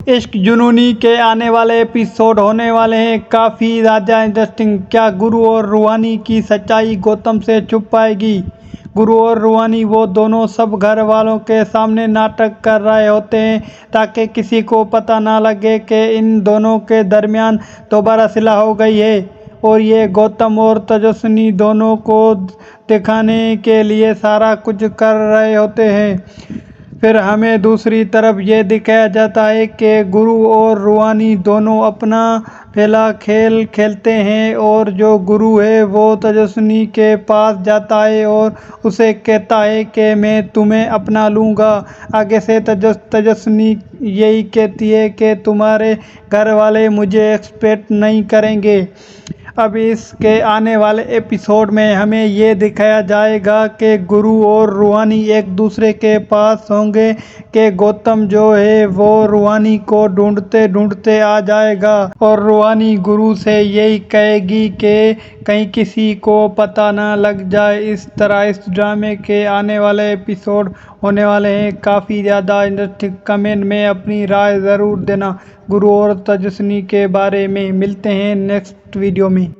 इश्क जुनूनी के आने वाले एपिसोड होने वाले हैं काफ़ी ज़्यादा इंटरेस्टिंग। क्या गुरु और रूहानी की सच्चाई गौतम से छुप पाएगी? गुरु और रूहानी वो दोनों सब घर वालों के सामने नाटक कर रहे होते हैं ताकि किसी को पता ना लगे कि इन दोनों के दरमियान दोबारा सिला हो गई है, और ये गौतम और तेजस्विनी दोनों को दिखाने के लिए सारा कुछ कर रहे होते हैं। फिर हमें दूसरी तरफ ये दिखाया जाता है कि गुरु और रूहानी दोनों अपना पहला खेल खेलते हैं, और जो गुरु है वो तेजस्विनी के पास जाता है और उसे कहता है कि मैं तुम्हें अपना लूँगा। आगे से तेजस्विनी यही कहती है कि तुम्हारे घर वाले मुझे एक्सपेक्ट नहीं करेंगे। अब इसके आने वाले एपिसोड में हमें ये दिखाया जाएगा कि गुरु और रूहानी एक दूसरे के पास होंगे कि गौतम जो है वो रूहानी को ढूंढते ढूंढते आ जाएगा, और रूहानी गुरु से यही कहेगी कि कहीं किसी को पता ना लग जाए। इस तरह इस ड्रामे के आने वाले एपिसोड होने वाले हैं काफ़ी ज़्यादा इंटरेस्टिंग। कमेंट में अपनी राय ज़रूर देना गुरु और तेजस्विनी के बारे में। मिलते हैं नेक्स्ट वीडियो में।